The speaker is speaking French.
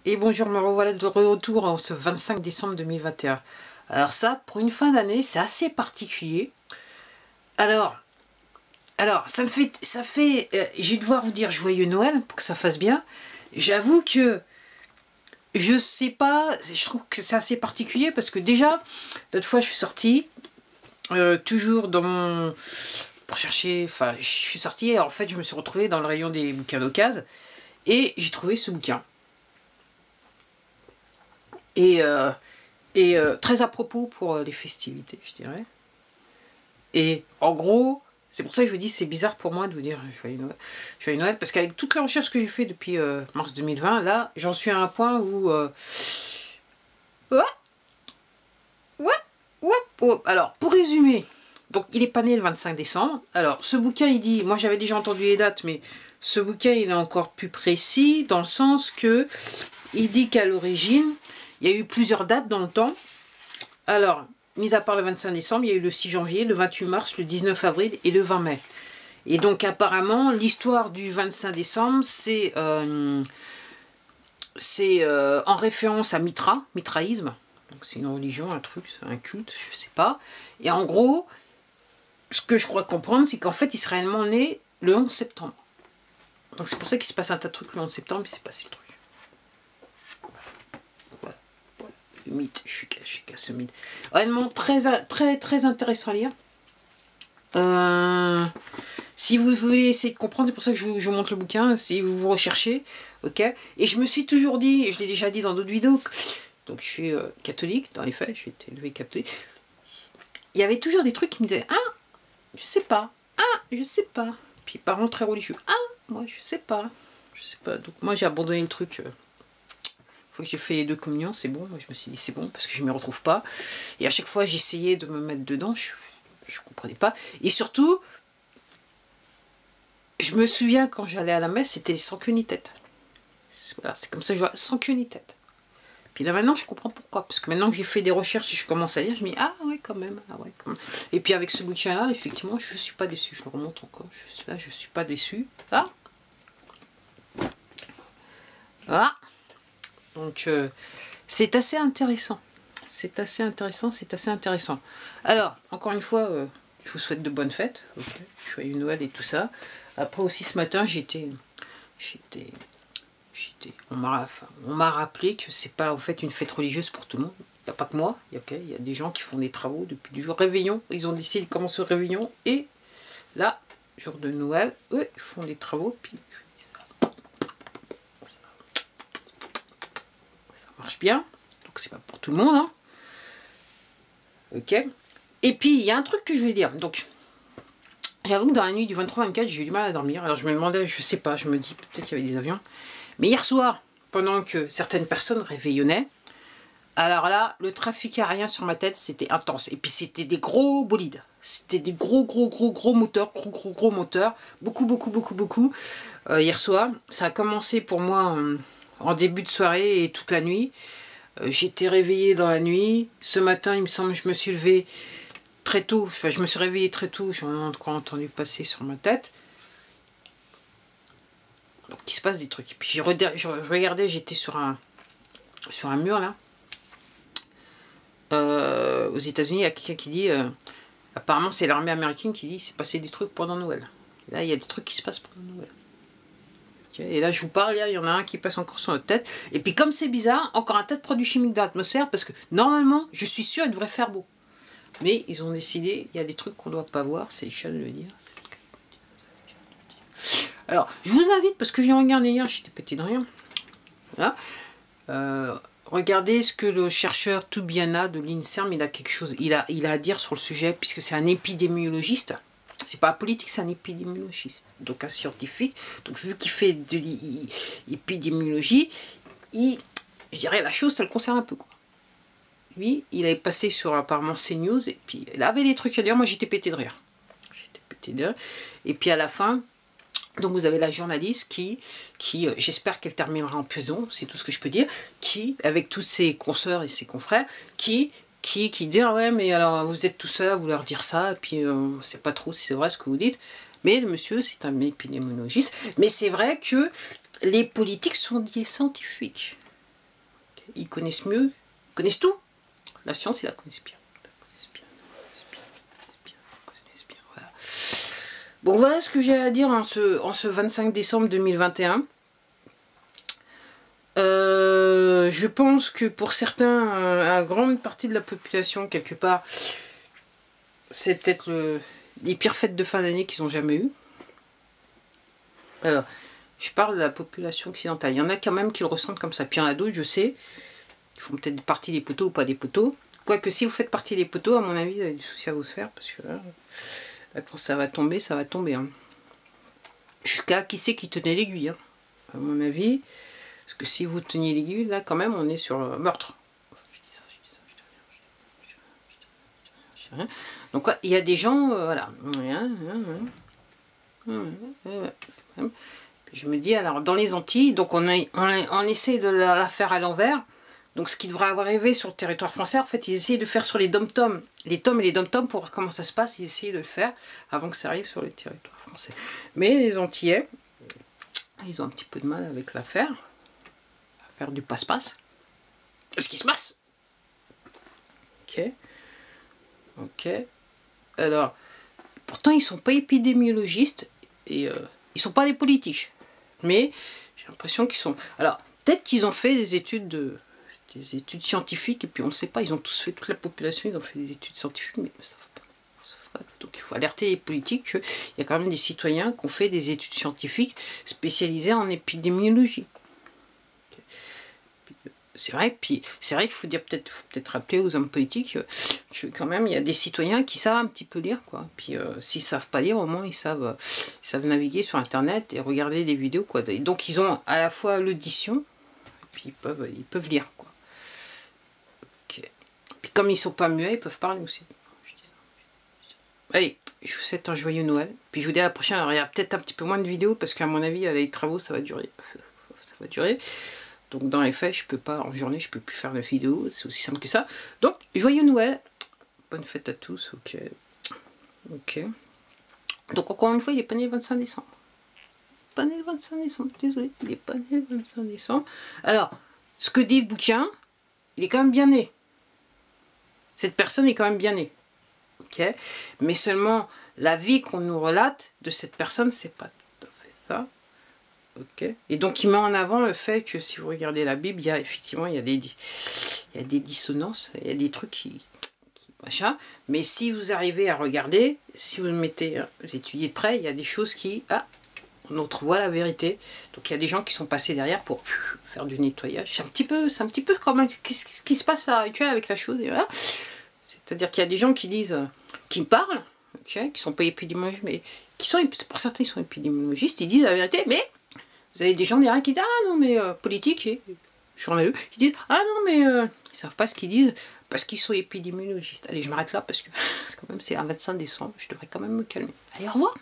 Et bonjour, me revoilà de retour en ce 25 décembre 2021. Alors ça, pour une fin d'année, c'est assez particulier. Alors, ça fait, je vais devoir vous dire joyeux Noël pour que ça fasse bien. J'avoue que je sais pas, je trouve que c'est assez particulier parce que déjà, l'autre fois je suis sortie, toujours dans mon... pour chercher, enfin je suis sortie et en fait je me suis retrouvée dans le rayon des bouquins d'occasion et j'ai trouvé ce bouquin. Et très à propos pour les festivités, je dirais. Et en gros, c'est pour ça que je vous dis, c'est bizarre pour moi de vous dire joyeux Noël, parce qu'avec toutes les recherches que j'ai fait depuis mars 2020, là, j'en suis à un point où... Alors, pour résumer, donc il est pas né le 25 décembre. Alors, ce bouquin, il dit... Moi, j'avais déjà entendu les dates, mais ce bouquin, il est encore plus précis, dans le sens que il dit qu'à l'origine, il y a eu plusieurs dates dans le temps. Alors, mis à part le 25 décembre, il y a eu le 6 janvier, le 28 mars, le 19 avril et le 20 mai. Et donc, apparemment, l'histoire du 25 décembre, c'est en référence à Mitra, mitraïsme. Donc, c'est une religion, un truc, un culte, je sais pas. Et en gros, ce que je crois comprendre, c'est qu'en fait, il serait réellement né le 11 septembre. Donc, c'est pour ça qu'il se passe un tas de trucs le 11 septembre, il s'est passé le truc. Mythe, je suis cassé mythe. Honnêtement, très intéressant à lire. Si vous voulez essayer de comprendre, c'est pour ça que je vous montre le bouquin, si vous recherchez, ok. Et je me suis toujours dit, et je l'ai déjà dit dans d'autres vidéos, donc je suis catholique, dans les faits, j'ai été élevé catholique. Il y avait toujours des trucs qui me disaient, ah, je sais pas, ah, je sais pas. Puis parents très religieux, ah, moi je sais pas. Donc moi j'ai abandonné le truc. Fois que j'ai fait les 2 communions, c'est bon. Moi, je me suis dit c'est bon parce que je ne m'y retrouve pas. Et à chaque fois, j'essayais de me mettre dedans, je ne comprenais pas. Et surtout, je me souviens quand j'allais à la messe, c'était sans queue ni tête. Voilà, c'est comme ça que je vois, sans queue ni tête. Puis là maintenant, je comprends pourquoi. Parce que maintenant que j'ai fait des recherches et je commence à lire, je me dis ah ouais quand même, ah ouais quand même. Et puis avec ce bouquin-là, effectivement, je ne suis pas déçu. Je le remonte encore. Je ne suis pas déçu. Ah. Ah. Donc, c'est assez intéressant. C'est assez intéressant. Alors, encore une fois, je vous souhaite de bonnes fêtes. Okay. Joyeux Noël et tout ça. Après aussi, ce matin, on m'a rappelé que c'est pas en fait une fête religieuse pour tout le monde. Il n'y a pas que moi. Il y a des gens qui font des travaux depuis du jour réveillon. Ils ont décidé de commencer le réveillon. Et là, jour de Noël, eux, ils font des travaux. Puis, marche bien, donc c'est pas pour tout le monde, hein. Ok. Et puis il y a un truc que je vais dire. Donc, j'avoue que dans la nuit du 23-24, j'ai eu du mal à dormir. Alors je me demandais, je sais pas, je me dis peut-être qu'il y avait des avions. Mais hier soir, pendant que certaines personnes réveillonnaient, alors là, le trafic aérien sur ma tête, c'était intense. Et puis c'était des gros bolides. C'était des gros moteurs, gros moteurs. Beaucoup. Hier soir, ça a commencé pour moi en début de soirée et toute la nuit. J'étais réveillée dans la nuit. Ce matin, il me semble, je me suis levée très tôt. Enfin, je me suis réveillée très tôt. J'en ai encore entendu passer sur ma tête. Donc, il se passe des trucs. Et puis, je regardais, j'étais sur un mur, là. Aux États-Unis, il y a quelqu'un qui dit... apparemment, c'est l'armée américaine qui dit c'est passé des trucs pendant Noël. Et là, il y a des trucs qui se passent pendant Noël. Et là, je vous parle, il y en a un qui passe encore sur notre tête. Et puis, comme c'est bizarre, encore un tas de produits chimiques dans l'atmosphère, parce que normalement, je suis sûre, il devrait faire beau. Mais ils ont décidé, il y a des trucs qu'on ne doit pas voir, c'est Charles de le dire. Alors, je vous invite, parce que j'ai regardé hier, j'étais pété de rien. Voilà. Regardez ce que le chercheur Toubiana de l'INSERM, il a quelque chose, il a à dire sur le sujet, puisque c'est un épidémiologiste. C'est pas un politique, c'est un épidémiologiste, donc un scientifique. Donc vu qu'il fait de l'épidémiologie, je dirais la chose, ça le concerne un peu, quoi. Lui, il avait passé sur apparemment CNews, et puis il avait des trucs à dire. Moi, j'étais pété de rire. Et puis à la fin, donc vous avez la journaliste qui j'espère qu'elle terminera en prison, c'est tout ce que je peux dire, qui, avec tous ses consoeurs et ses confrères, qui dit ah ouais mais alors vous êtes tout seul à vouloir dire ça, et puis on ne sait pas trop si c'est vrai ce que vous dites, mais le monsieur c'est un épidémiologiste, mais c'est vrai que les politiques sont des scientifiques. ils connaissent mieux, ils connaissent tout. La science, ils la connaissent bien. Voilà. Bon, voilà ce que j'ai à dire en ce 25 décembre 2021. Je pense que pour certains, une grande partie de la population, quelque part, c'est peut-être les pires fêtes de fin d'année qu'ils ont jamais eues. Alors, je parle de la population occidentale. Il y en a quand même qui le ressentent comme ça. Puis il y en a d'autres, je sais, qui font peut-être partie des poteaux ou pas des poteaux. Quoique si vous faites partie des poteaux, à mon avis, vous avez du souci à vous faire. Parce que là, quand ça va tomber, ça va tomber. Hein. Jusqu'à qui c'est qui tenait l'aiguille, hein, à mon avis. Parce que si vous teniez l'aiguille, là, quand même, on est sur le meurtre. Je dis ça, je dis rien. Donc, il y a des gens, voilà. Je me dis, alors, dans les Antilles, donc on essaie de la faire à l'envers. Donc, ce qui devrait arriver sur le territoire français, en fait, ils essayent de faire sur les dom-toms. Les toms et les dom-toms, pour voir comment ça se passe, ils essayent de le faire avant que ça arrive sur le territoire français. Mais les Antillais, ils ont un petit peu de mal avec l'affaire. Faire du passe-passe. Qu'est-ce qui se passe? Ok. Ok. Alors, pourtant, ils sont pas épidémiologistes et ils sont pas des politiques. Mais j'ai l'impression qu'ils sont... Alors, peut-être qu'ils ont fait des études scientifiques et puis on ne sait pas. Ils ont tous fait, toute la population, ils ont fait des études scientifiques, mais ça ne va pas. Donc il faut alerter les politiques qu'il y a quand même des citoyens qui ont fait des études scientifiques spécialisées en épidémiologie. C'est vrai, puis c'est vrai qu'il faut peut-être rappeler aux hommes politiques que quand même il y a des citoyens qui savent un petit peu lire, quoi. Puis s'ils savent pas lire, au moins ils savent naviguer sur internet et regarder des vidéos, quoi. Et donc ils ont à la fois l'audition, puis ils peuvent lire, quoi. Okay. Puis comme ils sont pas muets, ils peuvent parler aussi. Allez, je vous souhaite un joyeux Noël. Puis je vous dis à la prochaine. Alors il y a peut-être un petit peu moins de vidéos parce qu'à mon avis, les travaux ça va durer. Ça va durer. Donc dans les faits, je peux pas, en journée, je peux plus faire de vidéos, c'est aussi simple que ça. Donc, joyeux Noël, bonne fête à tous, ok. Ok. Donc encore une fois, il est pas né le 25 décembre. Pas né le 25 décembre, désolé, il est pas né le 25 décembre. Alors, ce que dit le bouquin, il est quand même bien né. Cette personne est quand même bien née. Ok. Mais seulement, la vie qu'on nous relate de cette personne, c'est pas tout à fait ça. Okay. Et donc il met en avant le fait que si vous regardez la Bible, il y a effectivement il y a des dissonances, il y a des trucs qui machin. Mais si vous arrivez à regarder, si vous mettez, vous étudiez de près, il y a des choses qui on entrevoit la vérité. Donc il y a des gens qui sont passés derrière pour faire du nettoyage. C'est un petit peu comme ce qui se passe à rituel avec la chose. Voilà. C'est-à-dire qu'il y a des gens qui disent, qui parlent, okay, qui sont pas épidémiologistes, mais qui sont, pour certains ils sont épidémiologistes, ils disent la vérité, mais vous avez des gens derrière qui disent « Ah non, mais politique et journaleux, qui disent « Ah non, mais ils savent pas ce qu'ils disent parce qu'ils sont épidémiologistes. » Allez, je m'arrête là parce que quand même c'est un 25 décembre, je devrais quand même me calmer. Allez, au revoir.